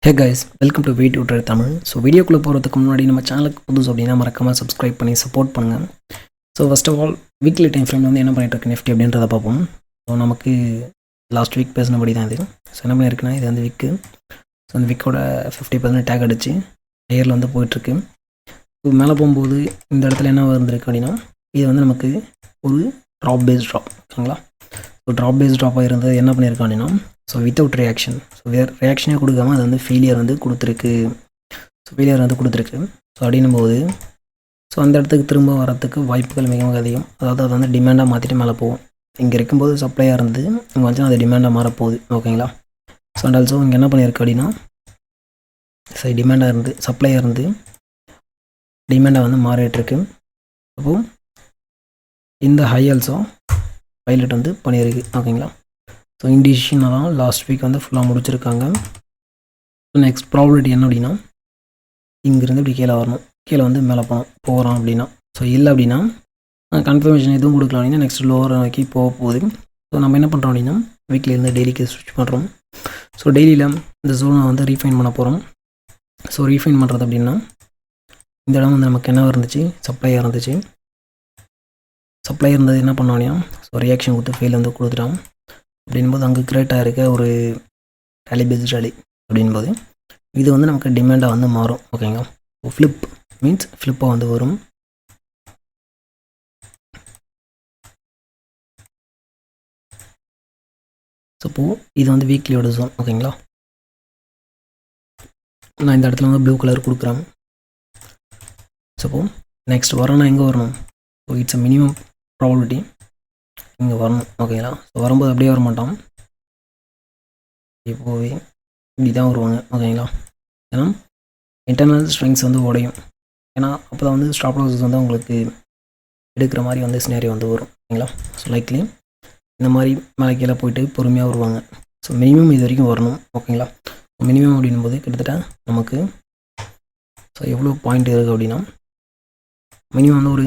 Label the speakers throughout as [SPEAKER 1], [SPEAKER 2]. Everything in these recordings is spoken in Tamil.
[SPEAKER 1] Hey guys, welcome to video trade Tamil. So வீடியோக்குள்ளே போகிறதுக்கு முன்னாடி நம்ம சேனலுக்கு புதுசு அப்படின்னா மறக்காமல் சப்ஸ்கிரைப் பண்ணி சப்போர்ட் பண்ணுங்கள். So first of all weekly time ஃப்ரேமில் வந்து என்ன பண்ணிட்டு இருக்கு நிஃப்டி அப்படின்றத பார்ப்போம். ஸோ நமக்கு லாஸ்ட் வீக் பேசினபடி தான் இது. ஸோ என்ன பண்ணியிருக்குன்னா இது வந்து விக்கு. ஸோ அந்த விக்கோட 50% டேக் அடிச்சு ஹையரில் வந்து போயிட்டுருக்கு. ஸோ மேலே போகும்போது இந்த இடத்துல என்ன வந்திருக்கு அப்படின்னா இது வந்து நமக்கு ஒரு ட்ராப் பேஸ் ட்ராப், ஓகேங்களா. ஸோ ட்ராப் பேஸ் ட்ராப்பாக இருந்தது என்ன பண்ணியிருக்கோம் அப்படின்னா ஸோ வித்தவுட் ரியாக்ஷன், ஸோ ரியாக்ஷனே கொடுக்காம அது வந்து ஃபெயிலியர் வந்து கொடுத்துருக்கு. ஸோ ஃபெயிலியர் வந்து கொடுத்துருக்கு. ஸோ அப்படின்னும் போது ஸோ அந்த இடத்துக்கு திரும்ப வரத்துக்கு வாய்ப்புகள் மிகவும் அதிகம். அதாவது அதை வந்து டிமாண்டாக மாற்றிட்டு மேலே போகும். இங்கே இருக்கும்போது சப்ளையாக இருந்து இங்கே வந்து அது டிமாண்டாக மாறப்போகுது, ஓகேங்களா. ஸோ அண்ட் ஆல்சோ இங்கே என்ன பண்ணியிருக்கு அப்படின்னா சரி டிமாண்டாக இருந்து சப்ளையாக இருந்து டிமாண்டாக வந்து மாறிட்டுருக்கு. அப்போது இந்த ஹை ஆல்சோ பைலட் வந்து பண்ணியிருக்கு, ஓகேங்களா. ஸோ இன்டிசிஷனாக தான் லாஸ்ட் வீக் வந்து ஃபுல்லாக முடிச்சிருக்காங்க. ஸோ நெக்ஸ்ட் ப்ராபபிலிட்டி என்ன அப்படின்னா இங்கேருந்து இப்படி கீழே வரணும், கீழே வந்து மேலே போகிறோம் அப்படின்னா. ஸோ இல்லை அப்படின்னா கன்ஃபர்மேஷன் எதுவும் கொடுக்கலாம் அப்படின்னா நெக்ஸ்ட் லோவர் நோக்கி போக போகுது. ஸோ நம்ம என்ன பண்ணுறோம் அப்படின்னா வீக்லிருந்து டெய்லிக்கு ஸ்விட்ச் பண்ணுறோம். ஸோ டெய்லியில் இந்த ஜோனை வந்து ரீஃபைன் பண்ண போகிறோம். ஸோ ரீஃபைன் பண்ணுறது அப்படின்னா இந்த இடம் வந்து நமக்கு என்ன இருந்துச்சு, சப்ளையாக இருந்துச்சு. சப்ளை இருந்தது என்ன பண்ணோம் அப்படின்னா ஸோ ரியாக்ஷன் கொடுத்து ஃபெயில் வந்து கொடுத்துட்டோம். அப்படின்போது அங்கே கிரியேட்டாக இருக்க ஒரு ரேலி பேஸ்ட் ரேலி அப்படின்போது இது வந்து நமக்கு டிமாண்டாக வந்து மாறும், ஓகேங்களா. ஃப்ளிப் மீன்ஸ் ஃப்ளிப்பாக வந்து வரும். ஸோ இப்போது இது வந்து வீக்லியோட ஜோன், ஓகேங்களா. நான் இந்த இடத்துல வந்து ப்ளூ கலர் கொடுக்குறேன். ஸோ இப்போது நெக்ஸ்ட் வரணும்னா எங்கே வரணும், so it's a minimum probability இங்கே வரணும், ஓகேங்களா. ஸோ வரும்போது அப்படியே வர மாட்டோம், இப்போவே இப்படி தான் வருவாங்க, ஓகேங்களா. ஏன்னா இன்டர்னல் ஸ்ட்ரெங்ஸ் வந்து உடையும். ஏன்னா அப்போ தான் வந்து ஸ்டாப் லாஸஸ் வந்து உங்களுக்கு எடுக்கிற மாதிரி வந்து சினாரியோ வந்து வரும், ஓகேங்களா. ஸோ லைக்லி இந்த மாதிரி மேலே கீழே போயிட்டு பொறுமையாக வருவாங்க. ஸோ மினிமம் இது வரைக்கும் வரணும், ஓகேங்களா. மினிமம் அப்படின்னும் போது கிட்டத்தட்ட நமக்கு ஸோ எவ்வளோ பாயிண்ட் இருக்குது அப்படின்னா மினிமம் வந்து ஒரு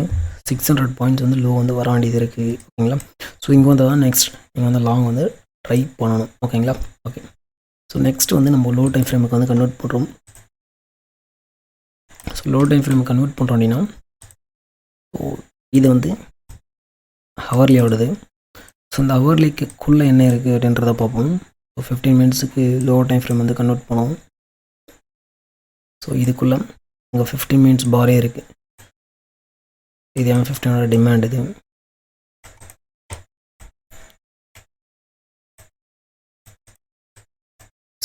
[SPEAKER 1] 600 பாயிண்ட்ஸ் வந்து லோ வந்து வர வேண்டியது இருக்குது, ஓகேங்களா. ஸோ இங்கே வந்து தான் நெக்ஸ்ட் நீங்கள் வந்து லாங் வந்து ட்ரை பண்ணணும், ஓகேங்களா. ஓகே, ஸோ நெக்ஸ்ட் வந்து நம்ம லோ டைம் ஃப்ரேமுக்கு வந்து கன்வெர்ட் பண்ணுறோம். ஸோ லோ டைம் ஃப்ரேமுக்கு கன்வெர்ட் பண்ணுறோம் அப்படின்னா ஸோ இது வந்து ஹவர்லியோடது. ஸோ இந்த ஹவர்லிக்குள்ளே என்ன இருக்குது அப்படின்றத பார்ப்போம். ஸோ 15 மினிட்ஸுக்கு லோ டைம் ஃப்ரேம் வந்து கன்வெர்ட் பண்ணுவோம். ஸோ இதுக்குள்ளே இங்கே 15 மினிட்ஸ் பாரே இருக்குது. இது M15 டிமாண்ட். இது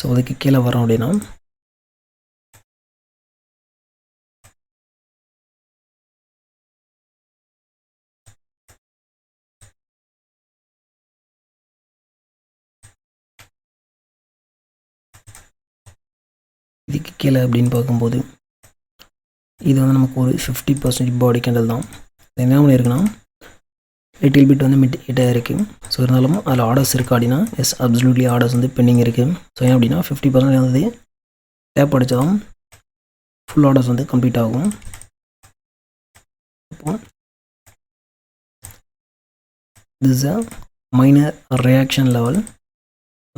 [SPEAKER 1] ஸோ அதுக்கு கீழே வரோம் அப்படின்னா இதுக்கு கீழே அப்படின்னு பார்க்கும்போது இது வந்து நமக்கு ஒரு 50% பாடி கேண்டல் தான். என்ன பண்ணியிருக்குன்னா லிட்டில் பிட் வந்து மிட் ஹிட்டாக இருக்குது. ஸோ இருந்தாலும் அதில் ஆர்டர்ஸ் இருக்குது அப்படின்னா எஸ் அப்சல்யூட்லி ஆர்டர்ஸ் வந்து பெண்டிங் இருக்குது. ஸோ ஏன் அப்படின்னா 50% வந்து டேப் அடித்ததும் ஃபுல் ஆர்டர்ஸ் வந்து கம்ப்ளீட் ஆகும். இப்போ this a minor reaction level,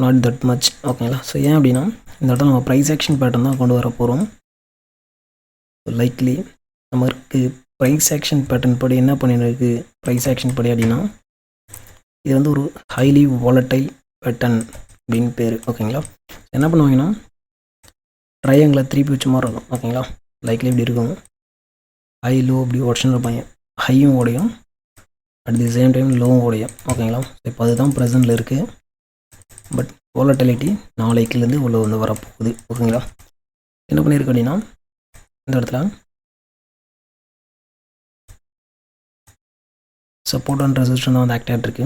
[SPEAKER 1] not that much, ஓகேங்களா. ஸோ ஏன் அப்படின்னா இந்த இடத்துல நம்ம ப்ரைஸ் ஆக்ஷன் பேட்டர்ன் தான் கொண்டு வர போகிறோம். லைக்லி நமக்கு ப்ரைஸ் ஆக்ஷன் பேட்டர்ன் படி என்ன பண்ணிருக்கு, ப்ரைஸ் ஆக்ஷன் படி அப்படின்னா இது வந்து ஒரு ஹைலி வாலட்டைல் பேட்டர்ன் அப்படின்னு பேர், ஓகேங்களா. என்ன பண்ணுவாங்கன்னா ட்ரையாங்கில் திருப்பி வச்ச மாதிரி இருக்கும், ஓகேங்களா. லைக்லி இப்படி இருக்கும், ஹை லோ அப்படி உடச்சுன்னு இருப்பாங்க. ஹையும் உடையும் அட் தி சேம் டைம் லோவும் உடையும், ஓகேங்களா. இப்போ அதுதான் ப்ரெசென்ட்டில் இருக்குது. பட் வாலட்டிலிட்டி நாளைக்குலேருந்து உள்ள வந்து வரப்போகுது, ஓகேங்களா. என்ன பண்ணியிருக்கு அப்படின்னா இந்த இடத்துல சப்போர்ட் அண்ட் ரெசிஸ்டன்ஸ் தான் வந்து ஆக்ட் ஆகிட்டுருக்கு.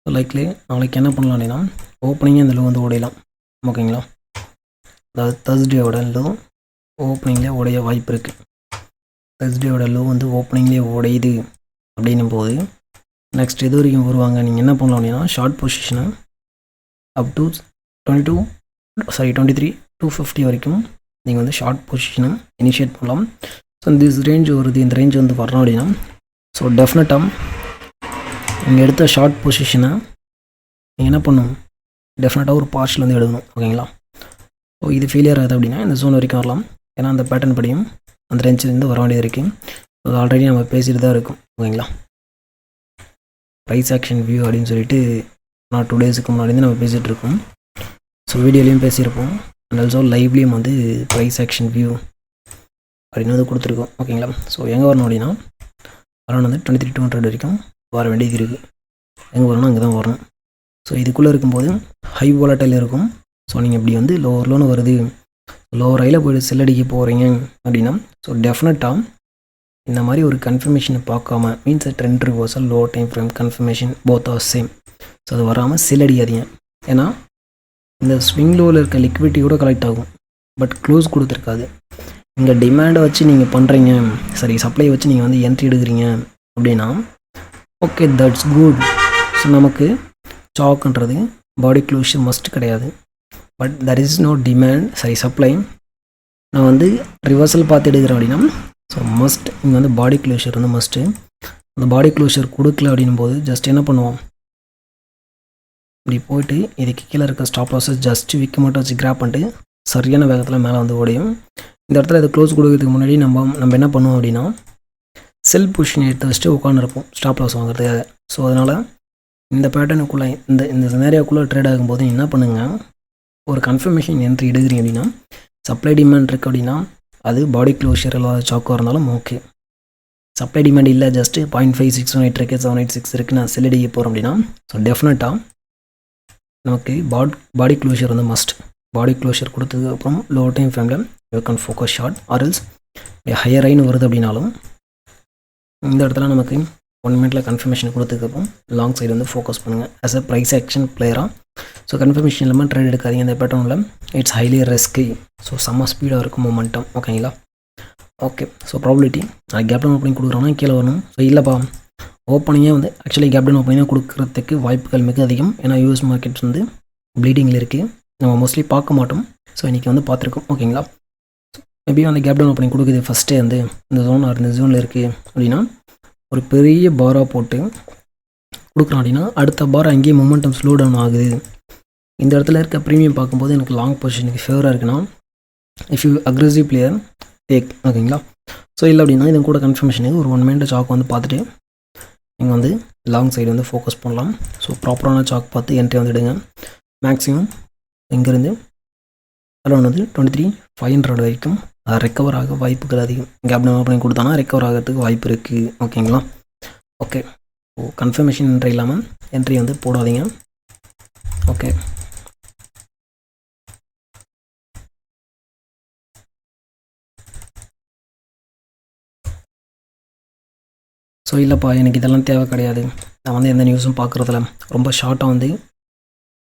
[SPEAKER 1] ஸோ லைக்லி நாளைக்கு என்ன பண்ணலாம் அப்படின்னா ஓப்பனிங்கே இந்த லோ வந்து உடையலாம், ஓகேங்களா. அதாவது தர்ஸ்டேவோட லோ ஓப்பனிங்லேயே உடைய வாய்ப்பு இருக்குது. தர்ஸ்டேவோட லோ வந்து ஓப்பனிங்லேயே உடையுது அப்படின்னும் போது நெக்ஸ்ட் எது வரைக்கும் வருவாங்க, நீங்கள் என்ன பண்ணலாம் அப்படின்னா ஷார்ட் பொசிஷனை அப் டு 23 250 வரைக்கும் நீங்கள் வந்து ஷார்ட் பொசிஷனை இனிஷியேட் பண்ணலாம். ஸோ இந்த ரேஞ்ச் வருது, இந்த ரேஞ்ச் வந்து வரணும் அப்படின்னா ஸோ டெஃபினட்டாக நீங்கள் எடுத்த ஷார்ட் பொசிஷனை நீங்கள் என்ன பண்ணணும், டெஃபினட்டாக ஒரு பார்ஷில் வந்து எடுக்கணும், ஓகேங்களா. ஸோ இது ஃபெயிலியர் ஆகுது அப்படின்னா இந்த ஜோன் வரைக்கும் வரலாம். ஏன்னா அந்த பேட்டர்ன் படியும் அந்த ரேஞ்சிலேருந்து வர வேண்டியது இருக்குது. அது ஆல்ரெடி நம்ம பேசிட்டு தான் இருக்கும். ஓகேங்களா, ப்ரைஸ் ஆக்ஷன் வியூ அப்படின்னு சொல்லிட்டு நான் 2 டேஸுக்கு முன்னாடி நம்ம பேசிகிட்டு இருக்கோம். ஸோ வீடியோலையும் பேசியிருப்போம், அண்ட் ஆல்சோ லைவ்லேயும் வந்து ப்ரைஸ் ஆக்ஷன் வியூ அப்படின்னு வந்து கொடுத்துருக்கோம். ஓகேங்களா, ஸோ எங்கே வரணும் அப்படின்னா அரௌண்ட் வந்து 23,200 வரைக்கும் வர வேண்டியது இருக்குது. எங்கே வரணும் அங்கே தான் வரணும். ஸோ இதுக்குள்ளே இருக்கும்போது ஹை வாலட்டைல் இருக்கும். ஸோ நீங்கள் இப்படி வந்து லோன்னு வருது, லோவர் ஹையில் போய்ட்டு செல் அடிக்க போகிறீங்க அப்படின்னா ஸோ டெஃபினட்டாக இந்த மாதிரி ஒரு கன்ஃபர்மேஷனை பார்க்காம means trend reversal low time frame confirmation both are same. So அது வராமல் செல் அடிக்காதீங்க. ஏன்னா இந்த ஸ்விங் லோவில் இருக்க லிக்விடிட்டி கூட கலெக்ட் ஆகும், பட் க்ளோஸ் கொடுத்துருக்காது. இங்கே டிமாண்டை வச்சு நீங்கள் பண்ணுறீங்க, சரி சப்ளை வச்சு நீங்கள் வந்து என்ட்ரி எடுக்கிறீங்க அப்படின்னா ஓகே, தட்ஸ் குட். ஸோ நமக்கு சாக்குன்றது பாடி க்ளோஷர் மஸ்ட் கிடையாது. But there is no demand, சரி சப்ளை நான் வந்து ரிவர்சல் பார்த்து எடுக்கிறேன் அப்படின்னா ஸோ மஸ்ட் இங்கே வந்து பாடி க்ளோஷர் வந்து மஸ்ட்டு. அந்த பாடி க்ளோஷர் கொடுக்கல அப்படின்னும் போது ஜஸ்ட் என்ன பண்ணுவோம், இப்படி போய்ட்டு இதுக்கு கீழே இருக்க ஸ்டாப் லாஸஸ் ஜஸ்ட் விற்க மட்டும் வச்சு கிராப் பண்ணிட்டு சரியான வேகத்தில் மேலே வந்து ஓடியும். இந்த இடத்துல இது க்ளோஸ் கொடுக்கறதுக்கு முன்னாடி நம்ம என்ன பண்ணுவோம் அப்படின்னா செல் பொசிஷன் எடுத்து வச்சுட்டு உட்காந்துருப்போம் ஸ்டாப் லாஸ் வாங்குறதுக்காக. ஸோ அதனால் இந்த பேட்டர்னுக்குள்ளே இந்த சினாரியோக்குள்ளே ட்ரேட் ஆகும்போது என்ன பண்ணுங்கள், ஒரு கன்ஃபர்மேஷன் என்ட்ரி எடுக்கிறீங்க அப்படின்னா சப்ளை டிமாண்ட் இருக்குது அப்படின்னா அது பாடி க்ளோஷர் இல்லாத சாக்காக இருந்தாலும் ஓகே. சப்ளை டிமாண்ட் இல்லை, ஜஸ்ட்டு 0.5618 இருக்குது, 786 இருக்குது, நான் செல் அடிக்க போகிறோம் அப்படின்னா ஸோ டெஃபினட்டாக நமக்கு பாடி க்ளோஷர் வந்து மஸ்ட். பாடி க்ளோஷர் கொடுத்ததுக்கப்புறம் லோ டைம் ஃப்ரேமில் யூ கேன் ஃபோக்கஸ் ஷார்ட் ஆர்எல்ஸ் ஹையர் ஐன்னு வருது அப்படின்னாலும் இந்த இடத்துல நமக்கு 1 மினிட்ல கன்ஃபர்மேஷன் கொடுத்ததுக்கப்புறம் லாங் சைடு வந்து ஃபோக்கஸ் பண்ணுங்கள் ஆஸ் அ ப்ரைஸ் ஆக்ஷன் பிளேயராக. ஸோ கன்ஃபர்மேஷன் இல்லாமல் ட்ரேட் எடுக்காதீங்க இந்த பேட்டர்னில். It's highly risky. ஸோ செம்ம ஸ்பீடாக இருக்கும் மொமெண்டம். ஓகேங்களா, ஓகே. ஸோ ப்ராபபிலிட்டி அது கேப் டவுன் ஓப்பனிங் கொடுக்குறோன்னா கீழே வரணும். ஸோ இல்லைப்பா ஓப்பனிங்கே வந்து ஆக்சுவலி கேப் டவுன் ஓப்பனிங்காக கொடுக்குறதுக்கு வாய்ப்புகள் மிக அதிகம். ஏன்னா யூஎஸ் மார்க்கெட்ஸ் வந்து ப்ளீடிங்கில் இருக்குது, நம்ம மோஸ்ட்லி பார்க்க மாட்டோம். ஸோ இன்றைக்கி வந்து பார்த்துருக்கோம். ஓகேங்களா, மேபி வந்து கேப் டவுன் ஓப்பனிங் கொடுக்குது ஃபஸ்ட்டே வந்து இந்த ஜோன் இந்த ஜோனில் இருக்குது அப்படின்னா ஒரு பெரிய பாராக போட்டு கொடுக்குறோம் அப்படின்னா அடுத்த பார் அங்கேயே மொமெண்டம் ஸ்லோ டவுன் ஆகுது. இந்த இடத்துல இருக்க ப்ரீமியம் பார்க்கும்போது எனக்கு லாங் பொசிஷனுக்கு ஃபேவராக இருக்குன்னா if you aggressive player take. ஓகேங்களா, ஸோ இல்லை அப்படின்னா இது கூட கன்ஃபர்மேஷனுக்கு ஒரு 1 மினிட் சாக் வந்து பார்த்துட்டு நீங்கள் வந்து லாங் சைடு வந்து ஃபோக்கஸ் பண்ணலாம். ஸோ ப்ராப்பரான சாக் பார்த்து என்ட்ரி வந்து எடுங்க. மேக்ஸிமம் இங்கேருந்து அரௌண்ட் வந்து 23,500 வரைக்கும் ரெக்கவர் ஆக வாய்ப்புகள் அதிகம். கேப் டவுன் ஓப்பனிங் கொடுத்தானா ரெக்கவர் ஆகிறதுக்கு வாய்ப்பு இருக்குது. ஓகேங்களா, ஓகே. ஸோ கன்ஃபர்மேஷன் என்ட்ரி இல்லாமல் என்ட்ரி வந்து போடாதீங்க. ஓகே, ஸோ இல்லைப்பா எனக்கு இதெல்லாம் தேவை கிடையாது, நான் வந்து எந்த நியூஸும் பார்க்குறதில்ல, ரொம்ப ஷார்ட்டாக வந்து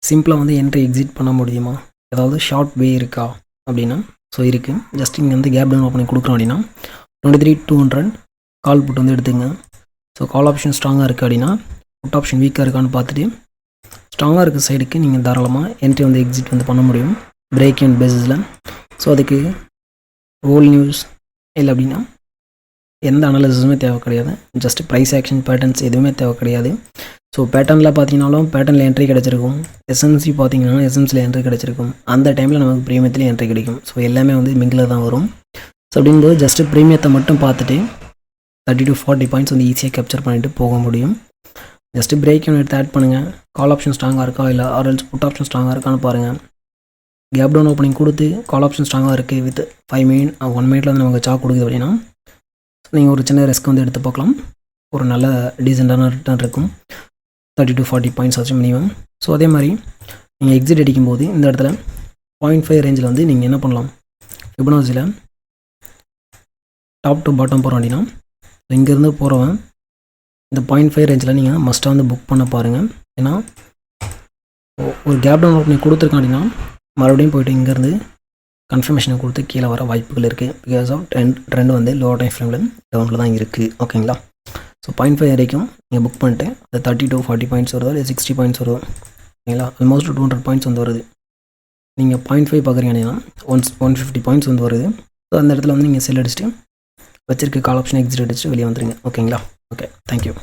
[SPEAKER 1] சிம்பிளாக வந்து என்ட்ரி எக்ஸிட் பண்ண முடியுமா, ஏதாவது ஷார்ட் வே இருக்கா அப்படின்னா ஸோ இருக்குது. ஜஸ்ட் இங்கே வந்து கேப் டவுன் ஓப்பனிங் கொடுக்குறோம் அப்படின்னா 23,200 கால் புட் வந்து எடுத்துங்க. ஸோ கால் ஆப்ஷன் ஸ்ட்ராங்காக இருக்குது அப்படின்னா புட் ஆப்ஷன் வீக்காக இருக்கான்னு பார்த்துட்டு ஸ்ட்ராங்காக இருக்க சைடுக்கு நீங்கள் தாராளமாக என்ட்ரி வந்து எக்ஸிட் வந்து பண்ண முடியும் பிரேக் அண்ட் பேஸிஸில். ஸோ அதுக்கு ஹோல் நியூஸ் இல்லை அப்படின்னா எந்த அனாலிசிஸுமே தேவை கிடையாது. ஜஸ்ட் ப்ரைஸ் ஆக்ஷன் பேட்டர்ன்ஸ் எதுவுமே தேவை கிடையாது. ஸோ பேட்டர்னில் பார்த்தீங்கன்னாலும் பேட்டர்னில் என்ட்ரி கிடச்சிருக்கும், எஸ்எம்சி பார்த்தீங்கன்னா எஸ்எம்சியில் என்ட்ரி கிடச்சிருக்கும், அந்த டைமில் நமக்கு ப்ரீமியத்துலேயும் என்ட்ரி கிடைக்கும். ஸோ எல்லாமே வந்து மிங்கில் தான் வரும். ஸோ அப்படிங்கும்போது ஜஸ்ட்டு ப்ரீமியத்தை மட்டும் பார்த்துட்டு 30 to 40 பாயிண்ட்ஸ் வந்து ஈஸியாக கேப்சர் பண்ணிவிட்டு போக முடியும். ஜஸ்ட்டு பிரேக் எடுத்து ஆட் பண்ணுங்கள். கால் ஆப்ஷன் ஸ்ட்ராங்காக இருக்கா இல்லை ஆர்எல்ஸ் புட் ஆப்ஷன் ஸ்ட்ராங்காக இருக்கான்னு பாருங்கள். கேப் டவுன் ஓப்பனிங் கொடுத்து கால் ஆப்ஷன் ஸ்ட்ராங்காக இருக்குது வித் 5 மினிட் 1 மினிட்ல வந்து நமக்கு சாக் கொடுக்குது அப்படின்னா நீங்கள் ஒரு சின்ன ரிஸ்க் வந்து எடுத்து பார்க்கலாம். ஒரு நல்ல டீசெண்டான ரிட்டர்ன் இருக்கும், 30 to 40 பாயிண்ட்ஸ் ஆச்சு மினிமம். ஸோ அதே மாதிரி நீங்கள் எக்ஸிட் அடிக்கும்போது இந்த இடத்துல 0.5 ரேஞ்சில் வந்து நீங்கள் என்ன பண்ணலாம், ஃபிபனாச்சியில் டாப் டு பாட்டம் போகிறோம் அப்படின்னா இங்கேருந்து போகிறவன் இந்த 0.5 ரேஞ்சில் நீங்கள் மஸ்ட்டாக வந்து புக் பண்ண பாருங்கள். ஏன்னா ஒரு கேப் டவுன் ஓப்பனிங் கொடுத்துருக்கான் அப்படின்னா மறுபடியும் போய்ட்டு இங்கேருந்து கன்ஃபர்மேஷனை கொடுத்து கீழே வர வாய்ப்புகள் இருக்குது. பிகாஸ் ஆஃப் ட்ரெண்ட் வந்து லோ டைம் ஃப்ரேமில் டவுனில் தான் இருக்குது. ஓகேங்களா, ஸோ 0.5 வரைக்கும் நீங்கள் புக் பண்ணிட்டு அது 30 to 40 பாயிண்ட்ஸ் வருதோ இல்லை 60 பாயிண்ட்ஸ் வருதோ, ஓகேங்களா, ஆல்மோஸ்ட் 200 பாயிண்ட்ஸ் வந்து வருது. நீங்கள் 0.5 பார்க்குறீங்க அப்படின்னா 150 பாயிண்ட்ஸ் வந்து வருது. ஸோ அந்த இடத்துல வந்து நீங்கள் செல் அடிச்சுட்டு வச்சிருக்க கால் ஆப்ஷன் எக்ஸிட் அடிச்சுட்டு வெளியே வந்துடுங்க. ஓகேங்களா, ஓகே, தேங்க்யூ.